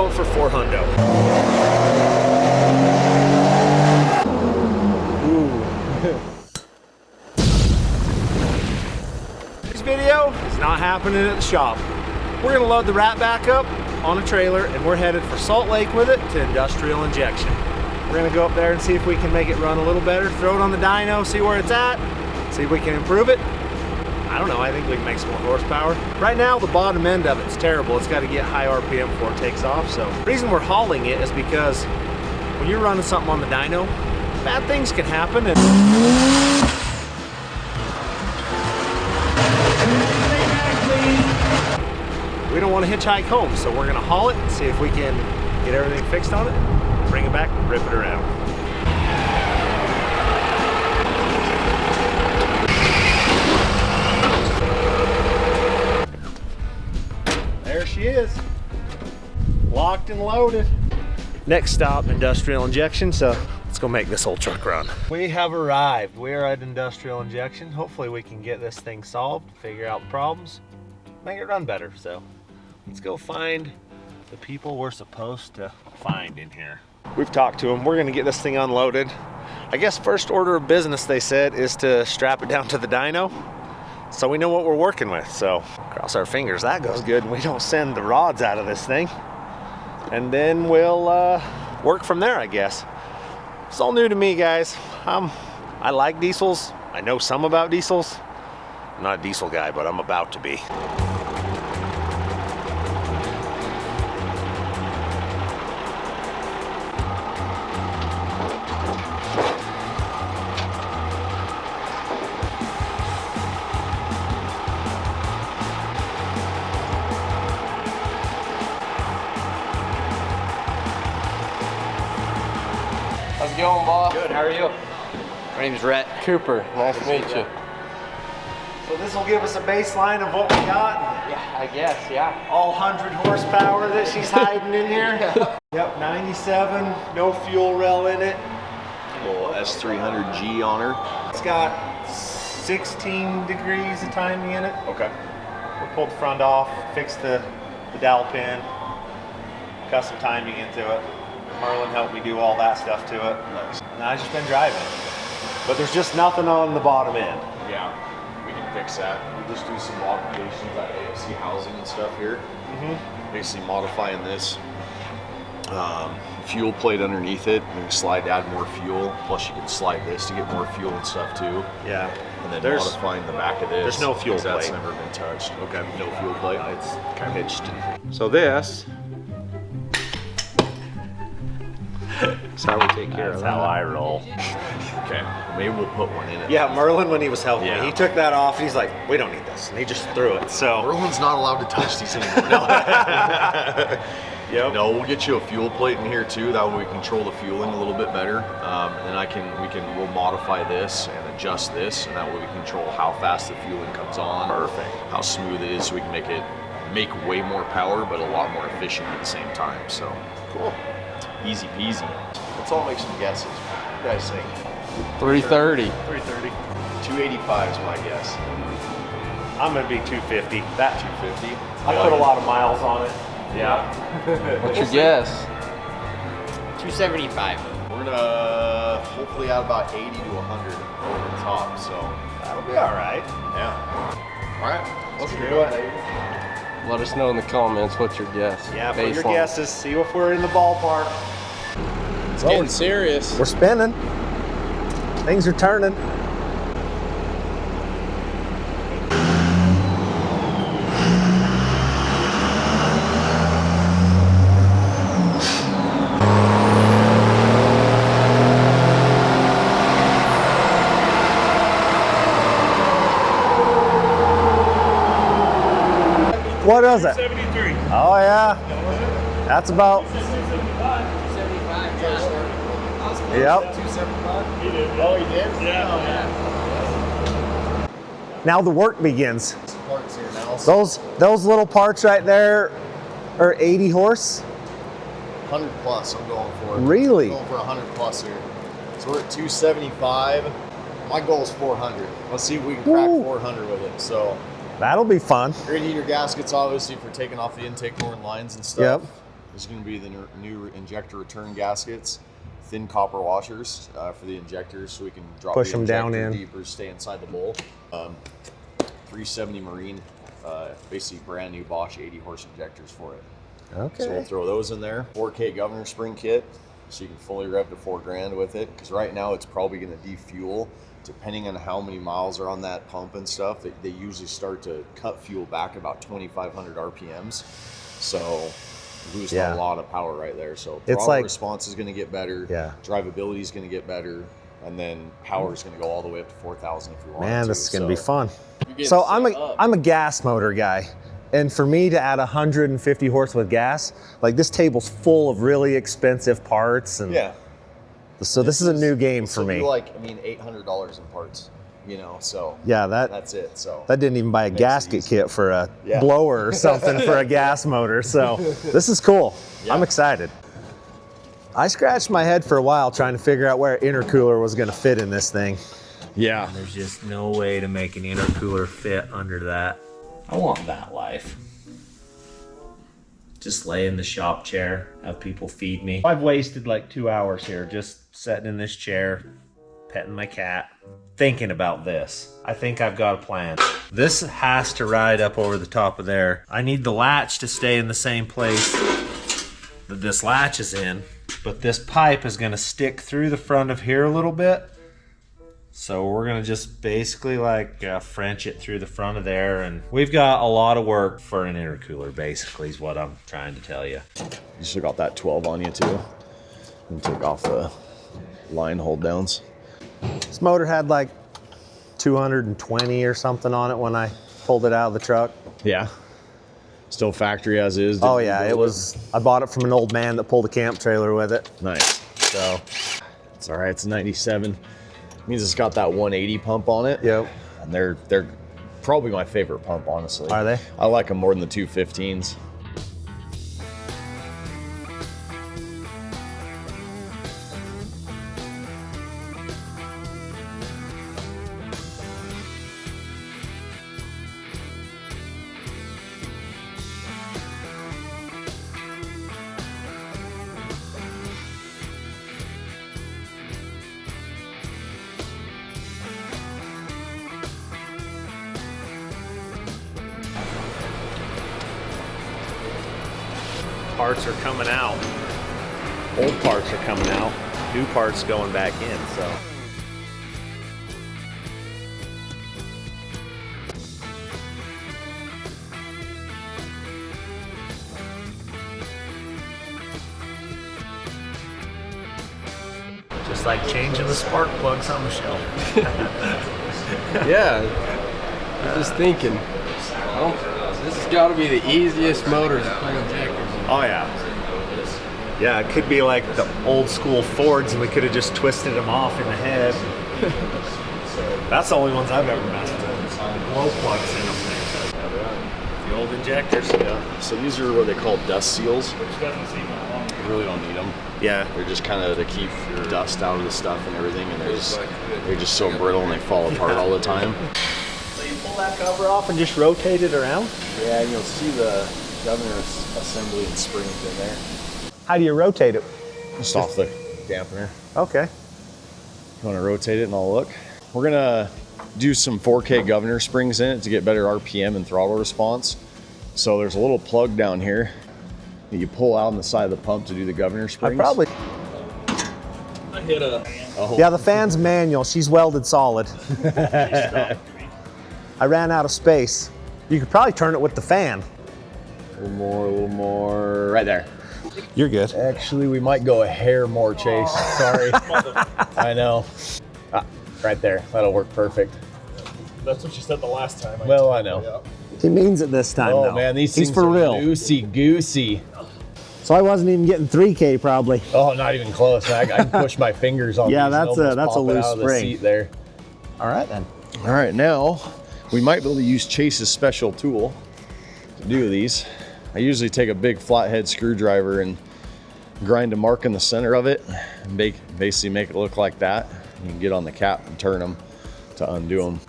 going for 4 hundo. This video is not happening at the shop. We're gonna load the RatBack up on a trailer and we're headed for Salt Lake with it to industrial injection. We're gonna go up there and see if we can make it run a little better, throw it on the dyno, see where it's at, see if we can improve it. I don't know, I think we can make some more horsepower. Right now, the bottom end of it's terrible. It's gotta get high RPM before it takes off. So the reason we're hauling it is because when you're running something on the dyno, bad things can happen. And we don't want to hitchhike home, so we're gonna haul it, see if we can get everything fixed on it, bring it back, rip it around. There she is, locked and loaded. Next stop, industrial injection, so let's go make this whole truck run. We have arrived. We are at industrial injection. Hopefully we can get this thing solved, figure out the problems, make it run better. So let's go find the people we're supposed to find in here. We've talked to them. We're gonna get this thing unloaded. I guess first order of business, they said, is to strap it down to the dyno, so we know what we're working with. So cross our fingers that goes good and we don't send the rods out of this thing. And then we'll work from there, I guess. It's all new to me, guys. I like diesels. I know some about diesels. I'm not a diesel guy, but I'm about to be. How's it going, boss? Good, how are you? My name's Rhett. Cooper, nice to meet you. So this will give us a baseline of what we got. Yeah, I guess, yeah. All 100 horsepower that she's hiding in here. Yep, 97, no fuel rail in it. Little S300G on her. It's got 16 degrees of timing in it. Okay. We pulled the front off, fixed the dowel pin, got some timing into it. Merlin helped me do all that stuff to it. Nice. And I've just been driving. But there's just nothing on the bottom end. Yeah, we can fix that. We'll just do some modifications at AFC housing and stuff here. Basically modifying this fuel plate underneath it. We can slide to add more fuel. Plus you can slide this to get more fuel and stuff too. Yeah. And then modifying the back of this. There's no fuel plate. That's never been touched. Okay, no fuel plate. It's kind of pitched. So this is how we take care of that. That's how I roll. Okay, maybe we'll put one in it. Yeah, Merlin, when he was helping Yeah. me, he took that off and he's like, we don't need this. And he just threw it, so. Merlin's not allowed to touch these anymore. No. Yep. No, we'll get you a fuel plate in here too. That way we control the fueling a little bit better. And then we'll modify this and adjust this, and that way we control how fast the fueling comes on. Perfect. How smooth it is, so we can make way more power, but a lot more efficient at the same time. So cool. Easy peasy. Let's all make some guesses. What do you guys think? 330. 330. 285 is my guess. I'm gonna be 250. That 250. I put a lot of miles on it. Yeah. What's your guess? 275. We're gonna hopefully add about 80 to 100 over the top. So That'll be all right. yeah. All right. Let's do it. Let us know in the comments what's your guess. Yeah, put your Baseline. guesses. See if we're in the ballpark. It's getting serious. We're spinning. Things are turning. What is it? 73. Oh yeah. That's about. 275. Yep. 275. He did. Oh, he did? Yeah. Now the work begins. Parts here now. Those little parts right there are 80 horse. 100 plus. I'm going for it. Really? I'm going for 100 plus here. So we're at 275. My goal is 400. Let's see if we can crack Ooh. 400 with it. So That'll be fun. grid heater gaskets, obviously, for taking off the intake door and lines and stuff. Yep. This is going to be the new injector return gaskets, thin copper washers for the injectors, so we can drop push the them down injector in deeper, stay inside the bowl. 370 Marine, basically brand new Bosch 80 horse injectors for it. Okay. So we'll throw those in there. 4K governor spring kit, so you can fully rev to 4 grand with it. Because right now it's probably going to defuel, depending on how many miles are on that pump and stuff. They usually start to cut fuel back about 2,500 RPMs. So losing a lot of power right there. So throttle like response is going to get better. Yeah. Drivability is going to get better. And then power is going to go all the way up to 4,000 if you want. Man, this is going to be fun. You're So getting I'm a gas motor guy. And for me to add 150 horse with gas, like this table's full of really expensive parts. And yeah. So this is a new game for me. Like, I mean, $800 in parts, you know, so yeah, that's it. So that didn't even buy a gasket kit for a blower or something for a gas motor. So this is cool. Yeah. I'm excited. I scratched my head for a while trying to figure out where an intercooler was going to fit in this thing. Yeah. There's just no way to make an intercooler fit under that. I want that life. Just lay in the shop chair, have people feed me. I've wasted like 2 hours here just sitting in this chair, petting my cat, thinking about this. I think I've got a plan. This has to ride up over the top of there. I need the latch to stay in the same place that this latch is in, but this pipe is gonna stick through the front of here a little bit. So we're gonna just basically like French it through the front of there, and we've got a lot of work for an intercooler basically is what I'm trying to tell you. You still got that 12 on you too. And take off the line hold downs. This motor had like 220 or something on it when I pulled it out of the truck. Yeah. Still factory as is. Oh yeah, it was. I bought it from an old man that pulled a camp trailer with it. Nice. So it's all right. It's 97. Means it's got that 180 pump on it. Yep. And they're probably my favorite pump, honestly. Are they? I like them more than the 215s. Parts are coming out. Old parts are coming out. New parts going back in, so. Just like changing the spark plugs on the shelf. Yeah. I'm just thinking. This has got to be the easiest motor to put injectors in. Oh yeah. Yeah, it could be like the old school Fords and we could have just twisted them off in the head. That's the only ones I've ever messed with. Glow plugs in them. The old injectors. Yeah. So these are what they call dust seals. You really don't need them. Yeah. They're just kind of to keep dust out of the stuff and everything, and they're just so brittle and they fall apart all the time. So you pull that cover off and just rotate it around? Yeah, and you'll see the governor assembly and springs in there. How do you rotate it? Just off the dampener. Okay. You want to rotate it and I'll look. We're gonna do some 4K governor springs in it to get better RPM and throttle response. So there's a little plug down here that you pull out on the side of the pump to do the governor springs. I hit a... Oh. Yeah, the fan's manual. She's welded solid. I ran out of space. You could probably turn it with the fan. A little more, right there. You're good. Actually, we might go a hair more, Chase. Sorry. I know. Right there. That'll work perfect. That's what you said the last time. Well, I know. He means it this time, though. Oh, man, these He's things for are real. loosey-goosey. So I wasn't even getting 3K probably. Oh, not even close. I can push my fingers on yeah, these that's and a almost loose pop it out of the spring. seat there. All right, then. All right, now we might be able to use Chase's special tool to do these. I usually take a big flathead screwdriver and grind a mark in the center of it and basically make it look like that. You can get on the cap and turn them to undo them.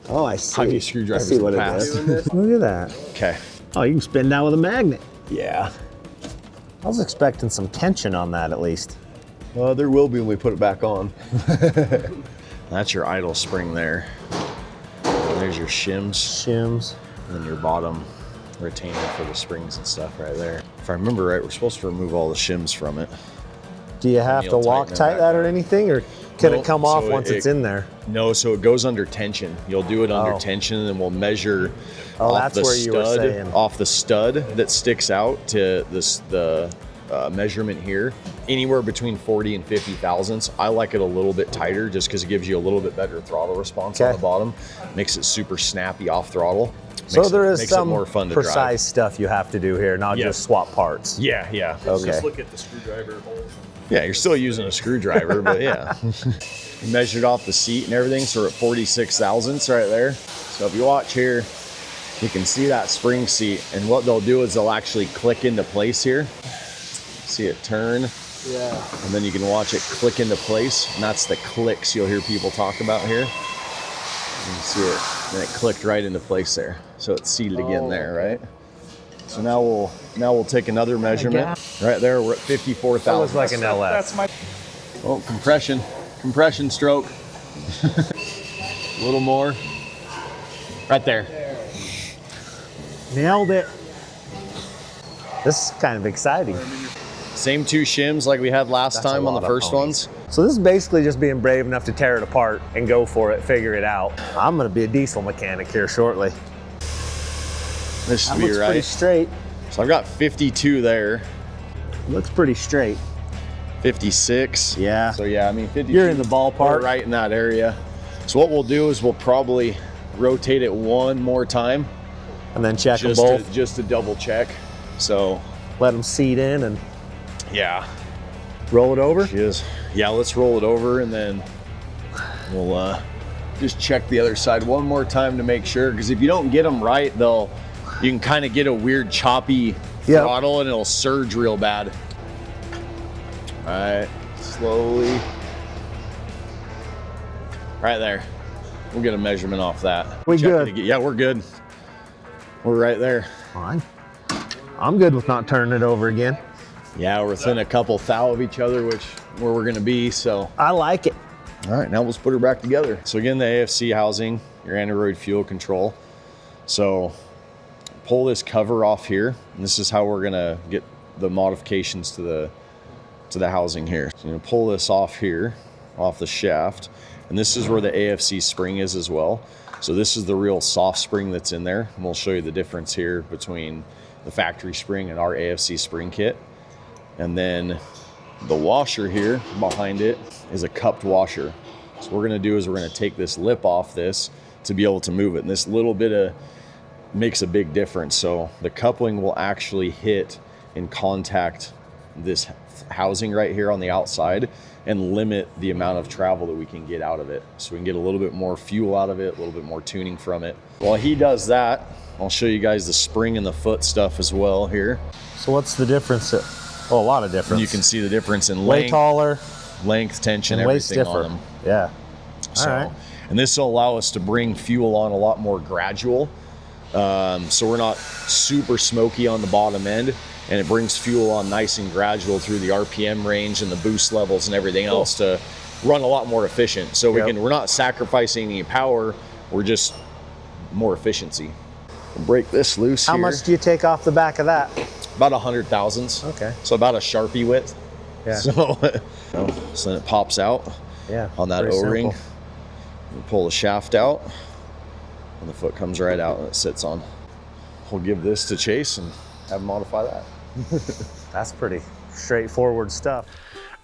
Oh, I see. How many screwdrivers I see what in it the past? is. Look at that. Okay. Oh, you can spin down with a magnet. Yeah. I was expecting some tension on that at least. There will be when we put it back on. That's your idle spring there. And there's your shims. And then your bottom retainer for the springs and stuff right there. If I remember right, we're supposed to remove all the shims from it. Do you have to Loctite that or anything, or can it come off once it's in there? No, so it goes under tension. You'll do it under tension, and then we'll measure off the stud that sticks out to the measurement here, anywhere between 40 and 50 thousandths. I like it a little bit tighter just because it gives you a little bit better throttle response on the bottom. Makes it super snappy off throttle. So there is some more precise stuff you have to do here, not just swap parts. Yeah. Okay. Just look at the screwdriver holes. Yeah, you're still using a screwdriver, but yeah. Measured off the seat and everything, so we're at 46 thousandths right there. So if you watch here, you can see that spring seat, and what they'll do is they'll actually click into place here. See it turn, and then you can watch it click into place, and that's the clicks you'll hear people talk about here. You can see it, and it clicked right into place there. So it's seated again there, right? So now we'll take another measurement. Right there, we're at 54,000. Looks like an LS. Oh, compression stroke. A little more. Right there. Nailed it. This is kind of exciting. Same two shims like we had last time on the first ones. So this is basically just being brave enough to tear it apart and go for it, figure it out. I'm gonna be a diesel mechanic here shortly. This should be right. Pretty straight. So I've got 52 there. Looks pretty straight. 56. Yeah. So yeah, I mean 52. You're in the ballpark. We're right in that area. So what we'll do is we'll probably rotate it one more time. And then check them both. Just to double check. So let them seat in and roll it over. Yeah, let's roll it over, and then we'll just check the other side one more time to make sure, because if you don't get them right, you can kind of get a weird choppy throttle and it'll surge real bad. All right, slowly. Right there. We'll get a measurement off that. We good? Yeah, we're good. We're right there. Fine. I'm good with not turning it over again. Yeah, we're within a couple thou of each other, where we're gonna be, so. I like it. All right, now let's put her back together. So again, the AFC housing, your anti-roid fuel control. So pull this cover off here, and this is how we're gonna get the modifications to the housing here. So you're gonna pull this off here, off the shaft, and this is where the AFC spring is as well. So this is the real soft spring that's in there, and we'll show you the difference here between the factory spring and our AFC spring kit. And then the washer here behind it is a cupped washer. So what we're gonna do is we're gonna take this lip off this to be able to move it. And this little bit makes a big difference. So the coupling will actually hit and contact this housing right here on the outside and limit the amount of travel that we can get out of it. So we can get a little bit more fuel out of it, a little bit more tuning from it. While he does that, I'll show you guys the spring and the foot stuff as well here. So what's the difference? Oh, a lot of difference. You can see the difference in way taller, length, tension, everything on them. Yeah. So, all right. And this will allow us to bring fuel on a lot more gradual. So we're not super smoky on the bottom end, and it brings fuel on nice and gradual through the RPM range and the boost levels and everything else to run a lot more efficient. So we're not sacrificing any power, we're just more efficiency. We'll break this loose here. How much do you take off the back of that? About 100 thousandths. Okay. So about a Sharpie width. Yeah. So then it pops out on that O-ring. We pull the shaft out, and the foot comes right out and it sits on. We'll give this to Chase and have him modify that. That's pretty straightforward stuff.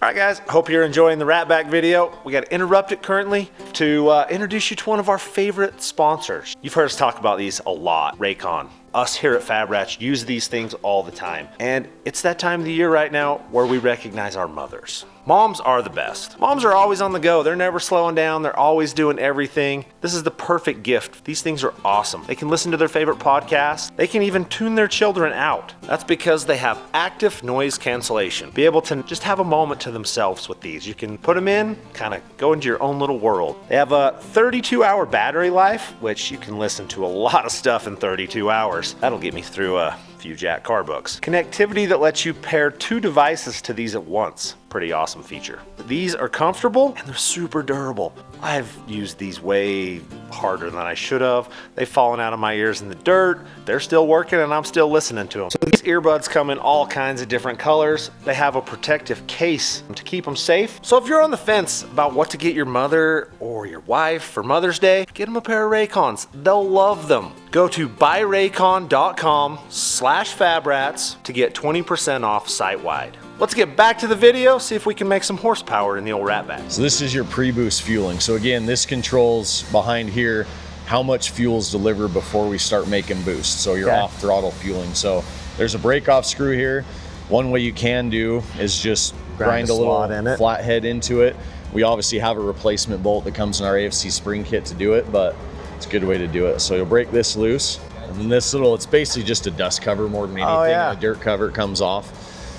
All right, guys, hope you're enjoying the RatBack video. We got to interrupt it currently to introduce you to one of our favorite sponsors. You've heard us talk about these a lot, Raycon. Us here at Fabrats use these things all the time. And it's that time of the year right now where we recognize our mothers. Moms are the best. Moms are always on the go. They're never slowing down. They're always doing everything. This is the perfect gift. These things are awesome. They can listen to their favorite podcasts. They can even tune their children out. That's because they have active noise cancellation. Be able to just have a moment to themselves with these. You can put them in, kind of go into your own little world. They have a 32-hour battery life, which you can listen to a lot of stuff in 32 hours. That'll get me through few Jack car books. Connectivity that lets you pair 2 devices to these at once. Pretty awesome feature. These are comfortable and they're super durable. I've used these way harder than I should have. They've fallen out of my ears in the dirt. They're still working and I'm still listening to them. So these earbuds come in all kinds of different colors. They have a protective case to keep them safe. So if you're on the fence about what to get your mother or your wife for Mother's Day, get them a pair of Raycons. They'll love them. Go to buyraycon.com/fabrats to get 20% off site-wide. Let's get back to the video, see if we can make some horsepower in the old RatBack. So this is your pre-boost fueling. So again, this controls behind here how much fuel is delivered before we start making boost. So your off throttle fueling. So there's a break off screw here. One way you can do is just grind a little flathead into it. We obviously have a replacement bolt that comes in our AFC spring kit to do it, but it's a good way to do it. So you'll break this loose. And then this little, it's basically just a dust cover more than anything. A dirt cover comes off.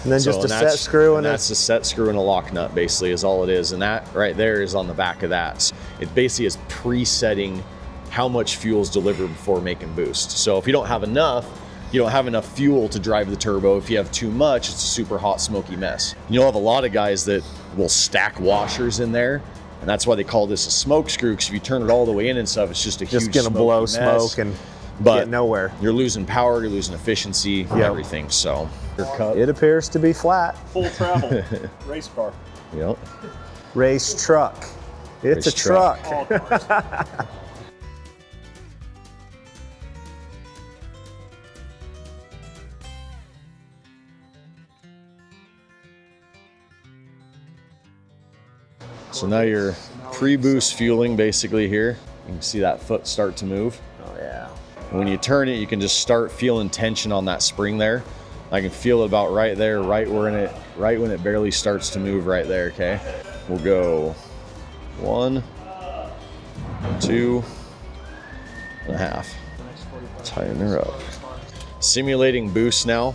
And then just a set screw and that's a set screw and a lock nut basically is all it is. And that right there is on the back of that. So it basically is presetting how much fuel is delivered before making boost. So if you don't have enough, you don't have enough fuel to drive the turbo. If you have too much, it's a super hot, smoky mess. You'll have a lot of guys that will stack washers in there. And that's why they call this a smoke screw, because if you turn it all the way in and stuff, it's just a huge gonna blow smoke and get nowhere. You're losing power, you're losing efficiency, everything. So it appears to be flat. Full travel, race car. Yep. Race truck. It's a truck. All cars. So now you're pre-boost fueling basically here. You can see that foot start to move. Oh yeah. When you turn it, you can just start feeling tension on that spring there. I can feel it about right there, right when it barely starts to move right there, okay? We'll go 1, 2 and a half. Tighten her up. Simulating boost now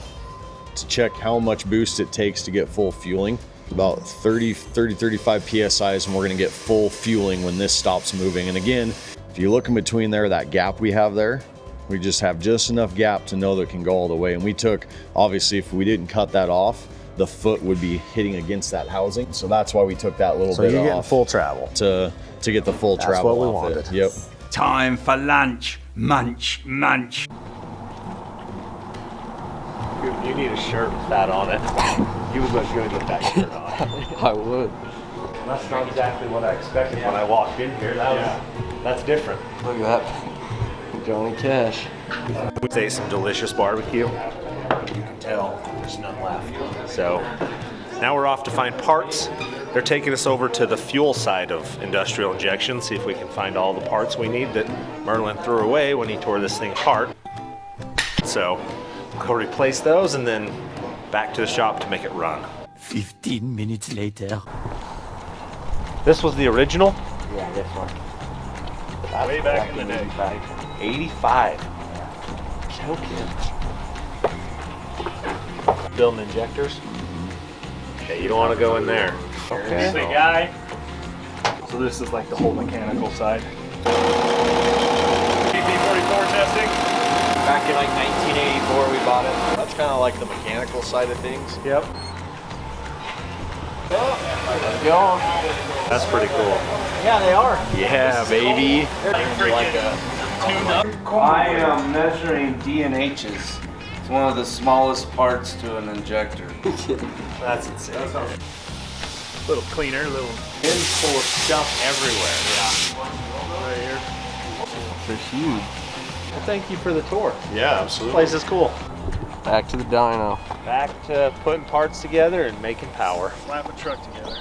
to check how much boost it takes to get full fueling. About 35 PSIs and we're gonna get full fueling when this stops moving. And again, if you look in between there, that gap we have there, we just have just enough gap to know that it can go all the way. And we took, obviously, if we didn't cut that off, the foot would be hitting against that housing. So that's why we took that little bit off. So you're getting full travel. To get the full travel what we off wanted. it. Yep. Time for lunch. Munch, munch. You need a shirt with that on it. You would look good with that shirt on. I would. That's not exactly what I expected when I walked in here. That's different. Look at that. Johnny Cash. We ate some delicious barbecue. You can tell there's none left. So now we're off to find parts. They're taking us over to the fuel side of industrial injection, see if we can find all the parts we need that Merlin threw away when he tore this thing apart. So we'll go replace those and then back to the shop to make it run. 15 minutes later. This was the original? Yeah, this one. Way back in the day. 85. Joking. Building injectors? Okay, you don't want to go in there. Okay. The guy. So this is like the whole mechanical side. PP44 testing. Back in like 1984 we bought it. That's kind of like the mechanical side of things. Yep. Go. That's pretty cool. Yeah, they are. Yeah, baby. I am measuring D&H's. It's one of the smallest parts to an injector. That's insane. A little cleaner, a little Bins full of stuff everywhere. right here. They're huge. Well, thank you for the tour. Yeah, This absolutely. place is cool. Back to the dyno. Back to putting parts together and making power. Slap a truck together.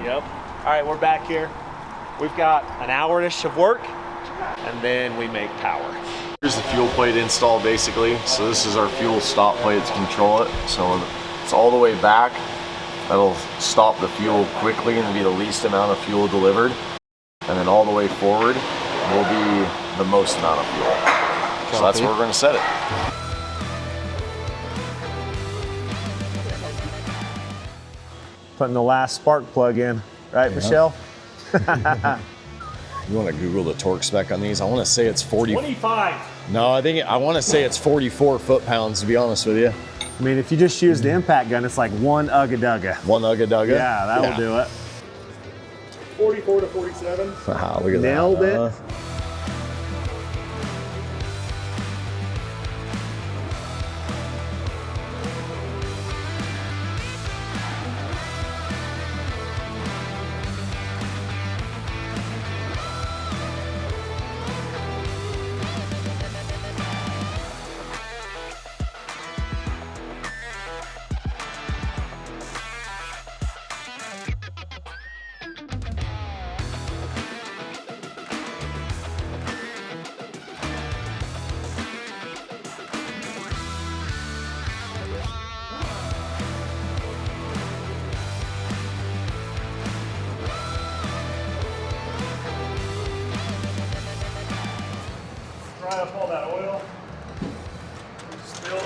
Yep. All right, we're back here. We've got an hour-ish of work, and then we make power. Here's the fuel plate install basically. So this is our fuel stop plate to control it. So it's all the way back. That'll stop the fuel quickly and be the least amount of fuel delivered. And then all the way forward will be the most amount of fuel. So that's where we're gonna set it. Putting the last spark plug in, right, Michelle? You want to Google the torque spec on these? I want to say it's 40. 25. No, I want to say it's 44 foot-pounds, to be honest with you. I mean, if you just use the impact gun, it's like one ugga-dugga. One ugga-dugga? Yeah, that'll do it. 44 to 47. Wow, look at Nailed that. it. Dry up all that oil. Spill.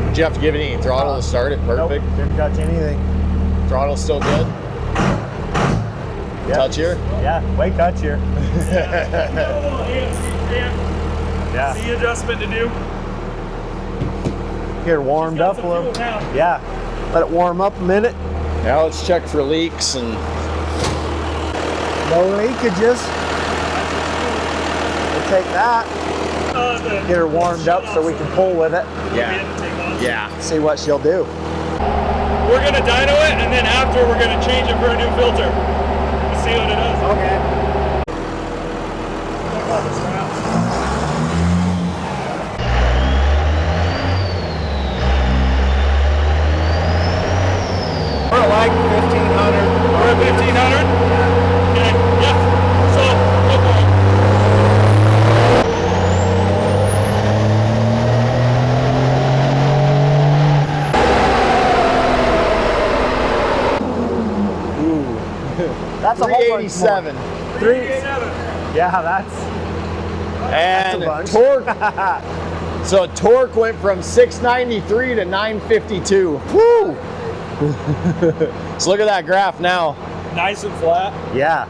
Did you have to give it any throttle to start it? Perfect. Nope, didn't touch anything. Throttle's still good? Yep. Touchier? Yeah, way touchier. Yeah. The adjustment to do. Get her warmed Got up a some little. fuel now. Yeah. Let it warm up a minute. Now let's check for leaks and No leakages. We'll take that. Get her warmed up so we can pull with it. yeah. See what she'll do. We're gonna dyno it, and then after we're gonna change it for a new filter. Let's see what it does. Okay. We're like 1,500. We're at 1,500. Okay. Yeah. So go for it. That's a whole bunch 387. more. 387. Yeah, that's And a bunch. torque. So torque went from 693 to 952. Woo! So look at that graph now. Nice and flat. yeah.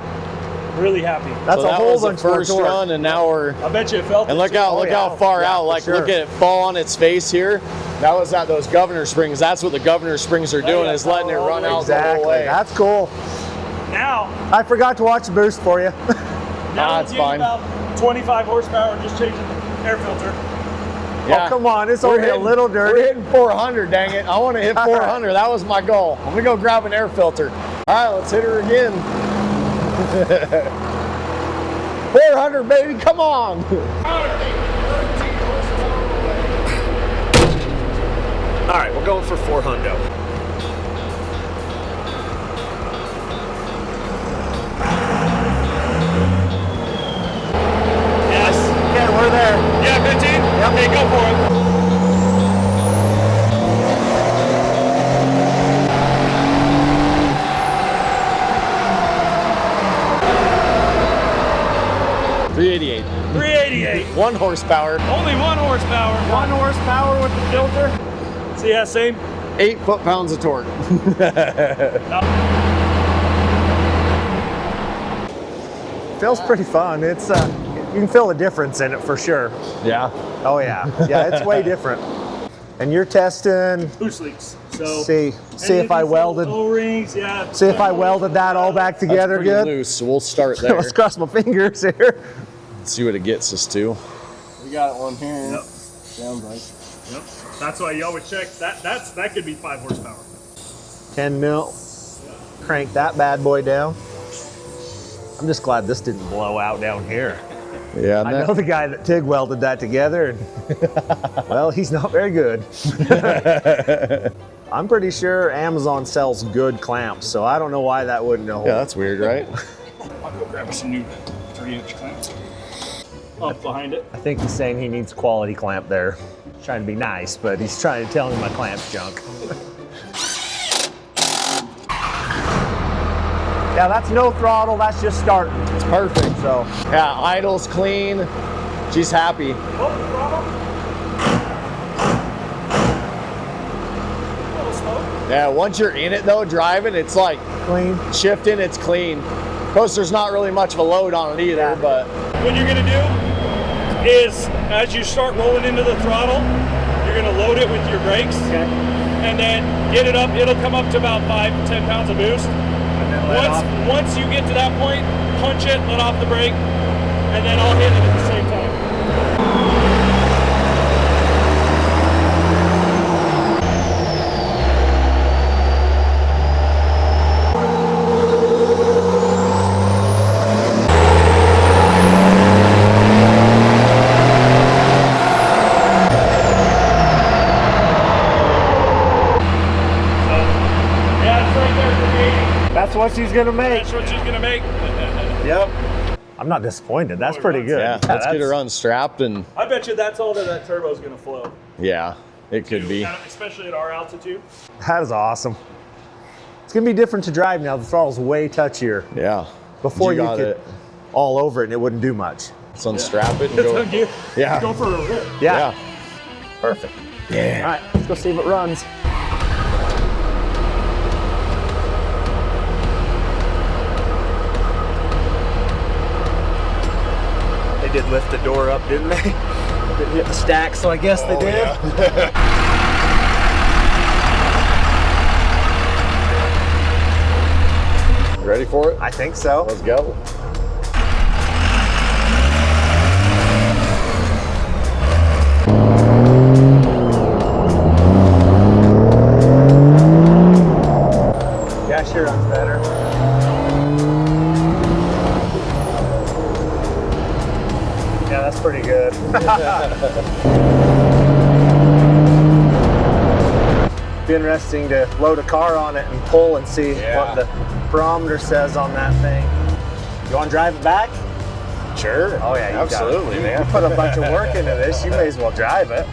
Really happy. That's So a that whole was the bunch more first torque. run, and now we're. I bet you it felt. And look it how too. look yeah. how far Yeah, out. for Like sure. look at it fall on its face here. That was at those governor springs. That's what the governor springs are doing, yeah, is letting it power all run the way. out the whole Exactly. way. That's cool. Now I forgot to watch the boost for you. Nah, it's we'll fine. give you about 25 horsepower, just changing the air filter. Oh, come on. It's We're only a hitting- little We're dirty. hitting 400, dang it. I want to hit 400. That was my goal. I'm going to go grab an air filter. All right, let's hit her again. 400, baby, come on. All right, we're going for 400. Yes. Okay, we're there. Yeah, 15? Yep. Okay, go for it. $388. 388. 1 horsepower. Only 1 horsepower. 1 horsepower with the filter. So yeah, same. 8 foot-pounds of torque. Feels pretty fun. It's you can feel the difference in it for sure. Yeah. Oh yeah, yeah, it's way different. And you're testing. Loose leaks. So See if I welded. O-rings, yeah. See if I welded that all back together Pretty good. loose, so we'll start there. Let's cross my fingers here. See what it gets us to. We got one here. Yep. Sounds like. Yep. That's why you always check. That could be 5 horsepower. 10 mil. Crank that bad boy down. I'm just glad this didn't blow out down here. Yeah, I know the guy that TIG welded that together, and well, he's not very good. I'm pretty sure Amazon sells good clamps, so I don't know why that wouldn't hold. Yeah, that's weird, right? I'll go grab us some new 3-inch clamps. Up behind it. I think he's saying he needs a quality clamp there. Trying to be nice, but he's trying to tell me my clamp's junk. Yeah, that's no throttle, that's just starting. It's perfect. So, Yeah, idle's clean. She's happy. Yeah, once you're in it though, driving, it's like clean. shifting, it's clean. Of course, there's not really much of a load on it either, but What you're gonna do is, as you start rolling into the throttle, you're gonna load it with your brakes, and then get it up. It'll come up to about 5-10 pounds of boost. And then let off. Once you get to that point, punch it, let off the brake, and then I'll hit it at the same time. That's what she's gonna make. That's what she's gonna make. Yep. I'm not disappointed. That's pretty good. yeah, let's get her unstrapped and I bet you that's all that turbo's gonna flow. yeah, it could be. Especially at our altitude. That is awesome. It's gonna be different to drive now. The throttle's way touchier. Yeah. Before you got could it. all over it and it wouldn't do much. Let's unstrap it and go. Yeah. Go for a rip. Yeah. Yeah. Perfect. Yeah. All right, let's go see if it runs. They did lift the door up, didn't they? Didn't hit the stack, so I guess they did. Yeah. Ready for it? I think so. Let's go. Yeah, sure runs better. Yeah, that's pretty good. Be interesting to load a car on it and pull and see what the barometer says on that thing. You want to drive it back? Sure. Oh yeah, you absolutely, gotta, man. You put a bunch of work into this. You may as well drive it.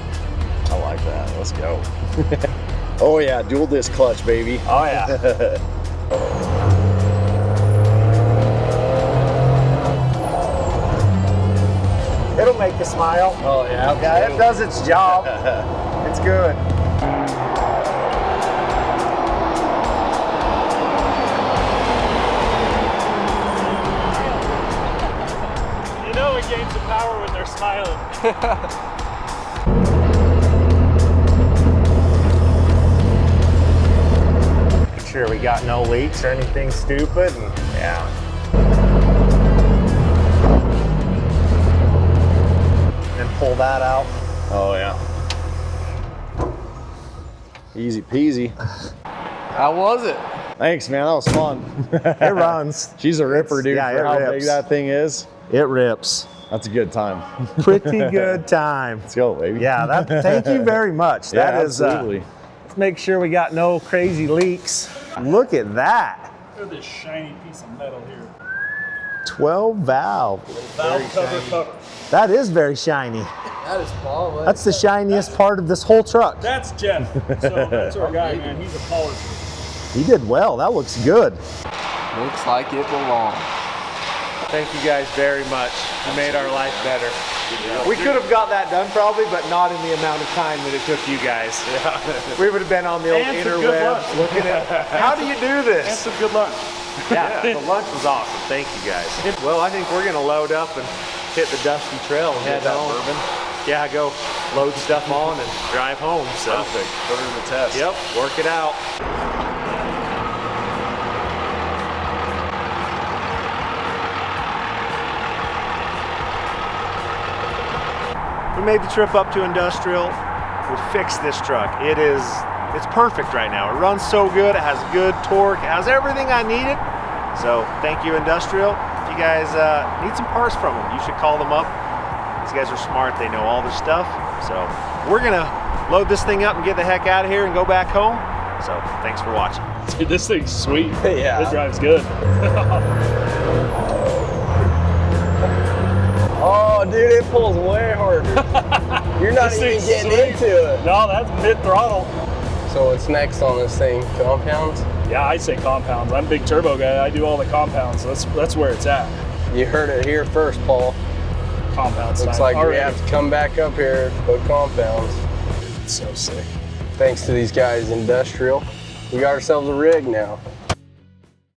I like that. Let's go. Oh yeah, dual disc clutch, baby. Oh yeah. It'll make you smile. Oh yeah. Yeah, it does its job. It's good. You know it gains the power when they're smiling. Make sure we got no leaks or anything stupid. And yeah. Then pull that out. Oh yeah. Easy peasy. How was it? Thanks, man. That was fun. It runs. She's a ripper, dude. Yeah, for it how big rips. that thing is. It rips. That's a good time. Pretty good time. Let's go, baby. Yeah, thank you very much. Yeah, That is, absolutely. let's make sure we got no crazy leaks. Look at that. Look at this shiny piece of metal here. 12 valve. Valve cover. That is very shiny. That is Paul. That's the shiniest part of this whole truck. That's Jeff. So that's our guy, man. He's a polisher. He did well. That looks good. Looks like it belongs. Thank you guys very much. You made our life better. We could have got that done probably, but not in the amount of time that it took you guys. We would have been on the old And some good interwebs lunch. looking at how do you do this? And some good lunch. Yeah, the lunch was awesome. Thank you guys. Well, I think we're gonna load up and hit the dusty trail and head home. Yeah, go load stuff on and drive home. So Perfect. Put her to the test. yep, work it out. We made the trip up to Industrial. We fixed this truck. It's perfect right now. It runs so good. It has good torque. It has everything I needed. So thank you, Industrial. If you guys need some parts from them, you should call them up. These guys are smart. They know all this stuff. So we're gonna load this thing up and get the heck out of here and go back home. So thanks for watching. Dude, this thing's sweet. Yeah. This drives good. Oh, dude, it pulls way harder. You're not This even thing's getting sweet. into it. No, that's mid throttle. So what's next on this thing? Compounds? Yeah, I say compounds. I'm a big turbo guy. I do all the compounds. So that's where it's at. You heard it here first, Paul. Compounds. Looks like we have to come back up here to put compounds. It's so sick. Thanks to these guys, Industrial. We got ourselves a rig now.